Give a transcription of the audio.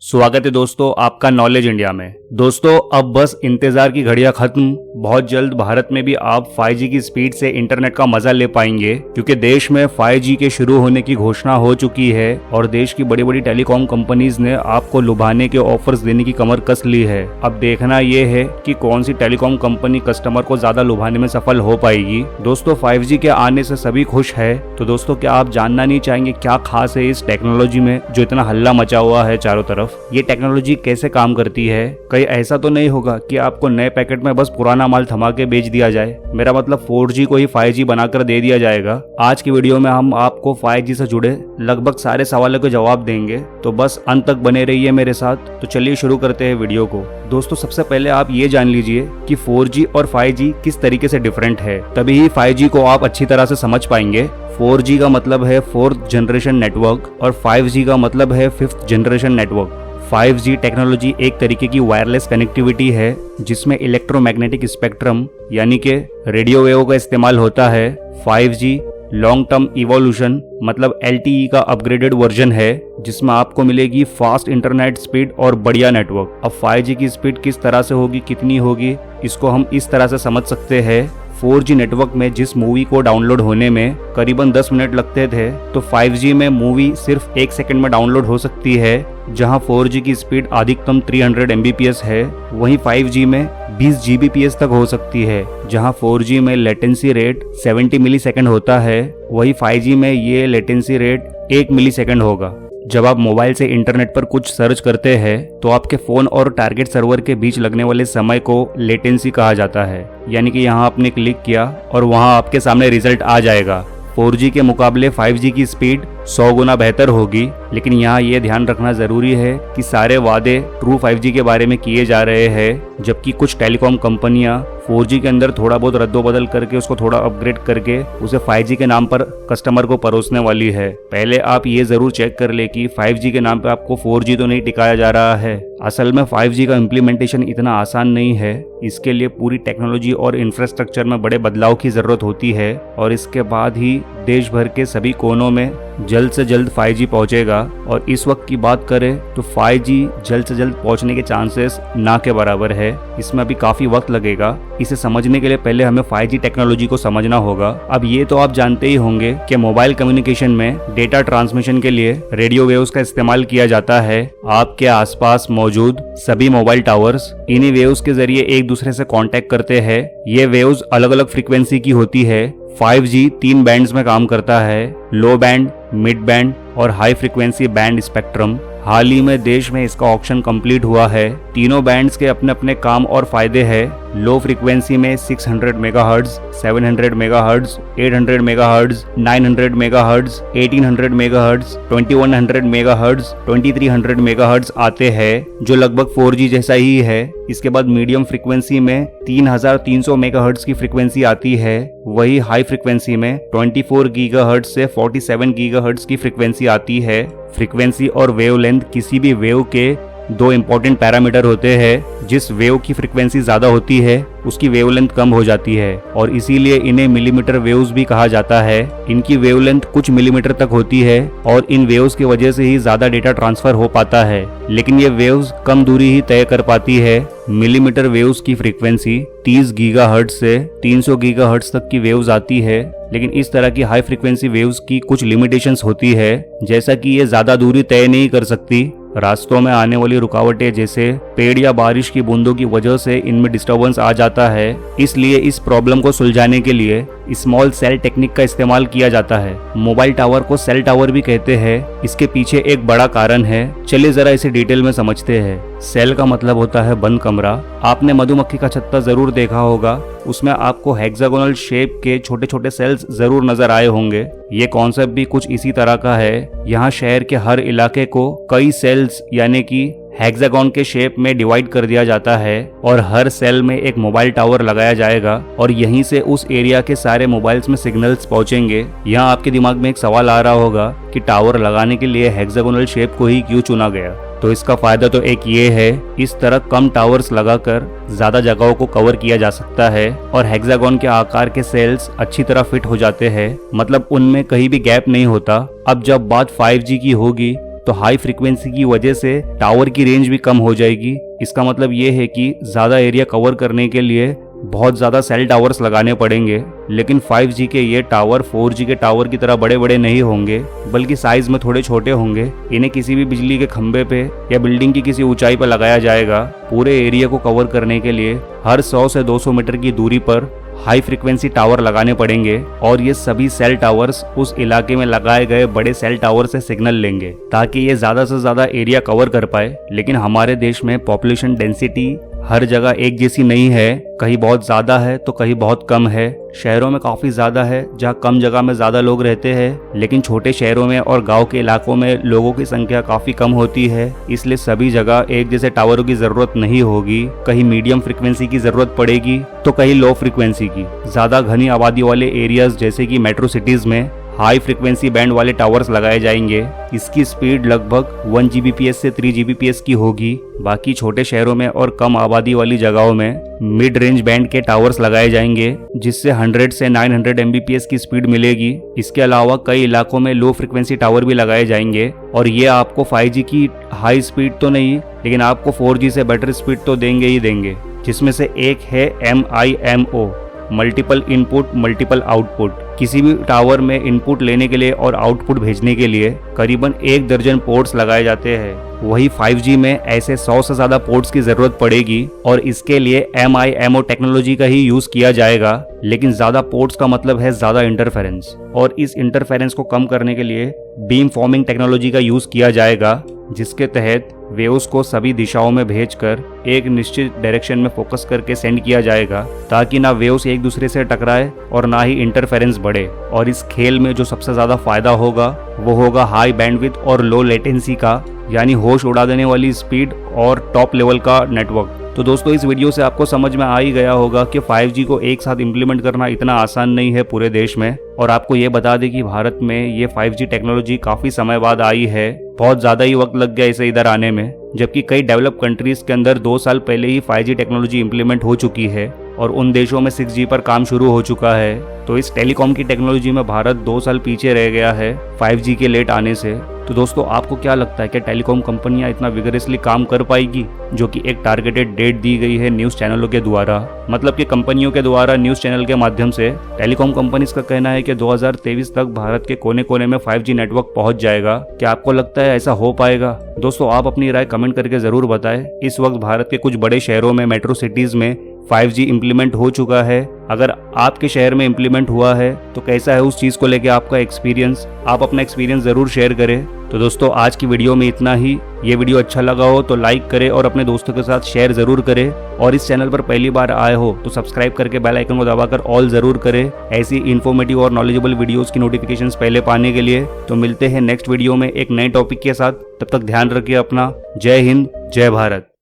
स्वागत है दोस्तों आपका नॉलेज इंडिया में। दोस्तों अब बस इंतजार की घड़ियां खत्म, बहुत जल्द भारत में भी आप 5G की स्पीड से इंटरनेट का मजा ले पाएंगे क्योंकि देश में 5G के शुरू होने की घोषणा हो चुकी है और देश की बड़ी बड़ी टेलीकॉम कंपनीज ने आपको लुभाने के ऑफर्स देने की कमर कस ली है। अब देखना यह है कि कौन सी टेलीकॉम कंपनी कस्टमर को ज्यादा लुभाने में सफल हो पाएगी। दोस्तों 5G के आने से सभी खुश है, तो दोस्तों क्या आप जानना नहीं चाहेंगे क्या खास है इस टेक्नोलॉजी में जो इतना हल्ला मचा हुआ है चारों तरफ। ये टेक्नोलॉजी कैसे काम करती है? कहीं ऐसा तो नहीं होगा कि आपको नए पैकेट में बस पुराना माल थमा के बेच दिया जाए, मेरा मतलब 4G को ही 5G बनाकर दे दिया जाएगा। आज की वीडियो में हम आपको 5G से जुड़े लगभग सारे सवालों के जवाब देंगे, तो बस अंत तक बने रहिए मेरे साथ। तो चलिए शुरू करते हैं वीडियो को। दोस्तों सबसे पहले आप ये जान लीजिए कि 4G और 5G किस तरीके से डिफरेंट है, तभी ही 5G को आप अच्छी तरह से समझ पाएंगे। 4G का मतलब है 4th जनरेशन नेटवर्क और 5G का मतलब है 5th generation network. 5G technology एक तरीके की वायरलेस कनेक्टिविटी है जिसमें इलेक्ट्रोमैग्नेटिक स्पेक्ट्रम यानी कि रेडियो वेव का इस्तेमाल होता है। 5G लॉन्ग टर्म इवोल्यूशन मतलब LTE का अपग्रेडेड वर्जन है जिसमें आपको मिलेगी फास्ट इंटरनेट स्पीड और बढ़िया नेटवर्क। अब 5G की स्पीड किस तरह से होगी, कितनी होगी, इसको हम इस तरह से समझ सकते हैं। 4G नेटवर्क में जिस मूवी को डाउनलोड होने में करीबन 10 मिनट लगते थे, तो 5G में मूवी सिर्फ 1 सेकंड में डाउनलोड हो सकती है, जहां 4G की स्पीड अधिकतम 300 Mbps है। वहीं 5G में 20 Gbps तक हो सकती है, जहां 4G में लेटेंसी रेट 70 मिलीसेकंड होता है, वही 5G में ये लेटेंसी रेट 1 मिलीसेकंड होगा। जब आप मोबाइल से इंटरनेट पर कुछ सर्च करते हैं तो आपके फोन और टारगेट सर्वर के बीच लगने वाले समय को लेटेंसी कहा जाता है, यानी कि यहाँ आपने क्लिक किया और वहाँ आपके सामने रिजल्ट आ जाएगा। 4G के मुकाबले 5G की स्पीड 100 गुना बेहतर होगी, लेकिन यहाँ ये ध्यान रखना जरूरी है कि सारे वादे ट्रू 5G के बारे में किए जा रहे हैं, जबकि कुछ टेलीकॉम कंपनियां 4G के अंदर थोड़ा बहुत रद्दोबदल करके उसको थोड़ा अपग्रेड करके उसे 5G के नाम पर कस्टमर को परोसने वाली है। पहले आप ये जरूर चेक कर ले कि 5G के नाम पे आपको 4G तो नहीं टिकाया जा रहा है। असल में 5G का इम्प्लीमेंटेशन इतना आसान नहीं है, इसके लिए पूरी टेक्नोलॉजी और इंफ्रास्ट्रक्चर में बड़े बदलाव की जरूरत होती है और इसके बाद ही देश भर के सभी कोनों में जल्द से जल्द 5G पहुंचेगा। और इस वक्त की बात करें तो 5G जल्द से जल्द पहुंचने के चांसेस ना के बराबर है, इसमें अभी काफी वक्त लगेगा। इसे समझने के लिए पहले हमें 5G टेक्नोलॉजी को समझना होगा। अब ये तो आप जानते ही होंगे कि मोबाइल कम्युनिकेशन में डेटा ट्रांसमिशन के लिए रेडियो वेव्स का इस्तेमाल किया जाता है। आपके आसपास मौजूद सभी मोबाइल टावर्स इन्हीं वेव्स के जरिए एक दूसरे से कांटेक्ट करते हैं। ये वेव्स अलग अलग फ्रीक्वेंसी की होती है। 5G 3 बैंड्स में काम करता है, लो बैंड, मिड बैंड और हाई फ्रीक्वेंसी बैंड स्पेक्ट्रम। हाल ही में देश में इसका ऑक्शन कंप्लीट हुआ है। तीनों बैंड्स के अपने अपने काम और फायदे हैं। लो फ्रीक्वेंसी में 600 megahertz, 700 megahertz, 800 megahertz, 900 megahertz, 1800 megahertz, 2100 megahertz, 2300 megahertz आते हैं, जो लगभग 4G जैसा ही है। इसके बाद मीडियम फ्रीक्वेंसी में 3300 मेगाहर्ट्ज की फ्रीक्वेंसी आती है। वही हाई फ्रीक्वेंसी में 24 गीगाहर्ट्ज से 47 गीगाहर्ट्ज की फ्रीक्वेंसी आती है। फ्रीक्वेंसी और वेवलेंथ किसी भी वेव के दो इंपॉर्टेंट पैरामीटर होते हैं। जिस वेव की फ्रीक्वेंसी ज्यादा होती है उसकी वेवलेंथ कम हो जाती है और इसीलिए इन्हें मिलीमीटर वेव्स भी कहा जाता है। इनकी वेवलेंथ कुछ मिलीमीटर तक होती है और इन वेव्स की वजह से ही ज्यादा डेटा ट्रांसफर हो पाता है, लेकिन ये वेव्स कम दूरी ही तय कर पाती है। मिलीमीटर वेव्स की फ्रीक्वेंसी 30 गीगाहर्ट्ज से 300 गीगाहर्ट्ज तक की वेव्स आती है, लेकिन इस तरह की हाई फ्रीक्वेंसी वेव्स की कुछ लिमिटेशंस होती है, जैसा कि ये ज्यादा दूरी तय नहीं कर सकती। रास्तों में आने वाली रुकावटें जैसे पेड़ या बारिश की बूंदों की वजह से इनमें डिस्टरबेंस आ जाता है। इसलिए इस प्रॉब्लम को सुलझाने के लिए स्मॉल सेल टेक्निक का इस्तेमाल किया जाता है। मोबाइल टावर को सेल टावर भी कहते हैं। इसके पीछे एक बड़ा कारण है, चलिए जरा इसे डिटेल में समझते हैं। सेल का मतलब होता है बंद कमरा। आपने मधुमक्खी का छत्ता जरूर देखा होगा, उसमें आपको हेक्सागोनल शेप के छोटे छोटे सेल्स जरूर नजर आए होंगे। ये कॉन्सेप्ट भी कुछ इसी तरह का है। यहाँ शहर के हर इलाके को कई सेल्स यानी कि हेक्सागोन के शेप में डिवाइड कर दिया जाता है और हर सेल में एक मोबाइल टावर लगाया जाएगा और यहीं से उस एरिया के सारे मोबाइल्स में सिग्नल्स पहुंचेंगे। यहाँ आपके दिमाग में एक सवाल आ रहा होगा कि टावर लगाने के लिए हेक्सागोनल शेप को ही क्यों चुना गया। तो इसका फायदा तो एक ये है, इस तरह कम टावर्स लगाकर ज्यादा जगहों को कवर किया जा सकता है और हेक्सागोन के आकार के सेल्स अच्छी तरह फिट हो जाते हैं, मतलब उनमें कहीं भी गैप नहीं होता। अब जब बात 5G की होगी तो हाई फ्रीक्वेंसी की वजह से टावर की रेंज भी कम हो जाएगी। इसका मतलब ये है कि ज्यादा एरिया कवर करने के लिए बहुत ज्यादा सेल टावर्स लगाने पड़ेंगे। लेकिन 5G के ये टावर 4G के टावर की तरह बड़े बड़े नहीं होंगे, बल्कि साइज में थोड़े छोटे होंगे। इन्हें किसी भी बिजली के खंभे पे या बिल्डिंग की किसी ऊंचाई पर लगाया जाएगा। पूरे एरिया को कवर करने के लिए हर 100 से 200 मीटर की दूरी पर हाई फ्रीक्वेंसी टावर लगाने पड़ेंगे और ये सभी सेल टावर्स उस इलाके में लगाए गए बड़े सेल टावर से सिग्नल लेंगे ताकि ये ज्यादा से ज्यादा एरिया कवर कर पाए। लेकिन हमारे देश में पॉपुलेशन डेंसिटी हर जगह एक जैसी नहीं है, कहीं बहुत ज्यादा है तो कहीं बहुत कम है। शहरों में काफी ज्यादा है जहाँ कम जगह में ज्यादा लोग रहते हैं, लेकिन छोटे शहरों में और गांव के इलाकों में लोगों की संख्या काफी कम होती है। इसलिए सभी जगह एक जैसे टावरों की जरूरत नहीं होगी। कहीं मीडियम फ्रीक्वेंसी की जरूरत पड़ेगी तो कहीं लो फ्रीक्वेंसी की। ज्यादा घनी आबादी वाले एरियाज जैसे कि मेट्रो सिटीज में हाई फ्रीक्वेंसी बैंड वाले टावर्स लगाए जाएंगे। इसकी स्पीड लगभग 1 Gbps से 3 Gbps की होगी। बाकी छोटे शहरों में और कम आबादी वाली जगहों में मिड रेंज बैंड के टावर्स लगाए जाएंगे जिससे 100 से 900 Mbps की स्पीड मिलेगी। इसके अलावा कई इलाकों में लो फ्रीक्वेंसी टावर भी लगाए जाएंगे और ये आपको 5G की हाई स्पीड तो नहीं, लेकिन आपको 4G से बेटर स्पीड तो देंगे ही देंगे, जिसमें से एक है MIMO, multiple input multiple output. किसी भी टावर में इनपुट लेने के लिए और आउटपुट भेजने के लिए करीबन 1 दर्जन पोर्ट्स लगाए जाते हैं। वही 5G में ऐसे 100 से ज्यादा पोर्ट्स की जरूरत पड़ेगी और इसके लिए MIMO टेक्नोलॉजी का ही यूज किया जाएगा। लेकिन ज्यादा पोर्ट्स का मतलब है ज्यादा इंटरफेरेंस, और इस इंटरफेरेंस को कम करने के लिए बीम फॉर्मिंग टेक्नोलॉजी का यूज किया जाएगा, जिसके तहत वेव्स को सभी दिशाओं में भेजकर एक निश्चित डायरेक्शन में फोकस करके सेंड किया जाएगा ताकि ना वेव्स एक दूसरे से टकराए और ना ही इंटरफेरेंस बढ़े। और इस खेल में जो सबसे ज्यादा फायदा होगा वो होगा हाई बैंडविड्थ और लो लेटेंसी का, यानी होश उड़ा देने वाली स्पीड और टॉप लेवल का नेटवर्क। तो दोस्तों, इस वीडियो से आपको समझ में आ ही गया होगा कि 5G को एक साथ इम्प्लीमेंट करना इतना आसान नहीं है पूरे देश में। और आपको ये बता दें कि भारत में ये 5G टेक्नोलॉजी काफी समय बाद आई है। बहुत ज्यादा ही वक्त लग गया इसे इधर आने में, जबकि कई डेवलप कंट्रीज के अंदर 2 साल पहले ही 5G टेक्नोलॉजी इम्प्लीमेंट हो चुकी है और उन देशों में 6G पर काम शुरू हो चुका है। तो इस टेलीकॉम की टेक्नोलॉजी में भारत 2 साल पीछे रह गया है 5G के लेट आने से। तो दोस्तों, आपको क्या लगता है कि टेलीकॉम कंपनियां इतना विगरसली काम कर पाएगी जो कि एक टारगेटेड डेट दी गई है न्यूज चैनलों के द्वारा, मतलब कि कंपनियों के द्वारा न्यूज चैनल के माध्यम से। टेलीकॉम कंपनीज का कहना है कि 2023 तक भारत के कोने कोने में 5G नेटवर्क पहुंच जाएगा। क्या आपको लगता है ऐसा हो पाएगा? दोस्तों, आप अपनी राय कमेंट करके जरूर बताएं। इस वक्त भारत के कुछ बड़े शहरों में, मेट्रो सिटीज में 5G इम्प्लीमेंट हो चुका है। अगर आपके शहर में इम्प्लीमेंट हुआ है तो कैसा है उस चीज को लेके आपका एक्सपीरियंस? आप अपना एक्सपीरियंस जरूर शेयर करें। तो दोस्तों, आज की वीडियो में इतना ही। ये वीडियो अच्छा लगा हो तो लाइक करें और अपने दोस्तों के साथ शेयर जरूर करें। और इस चैनल पर पहली बार आए हो तो सब्सक्राइब करके बेल आइकन को दबाकर ऑल जरूर करें, ऐसी इन्फॉर्मेटिव और नॉलेजेबल वीडियोस की नोटिफिकेशंस पहले पाने के लिए। तो मिलते हैं नेक्स्ट वीडियो में एक नए टॉपिक के साथ। तब तक ध्यान रखिए अपना। जय हिंद, जय भारत।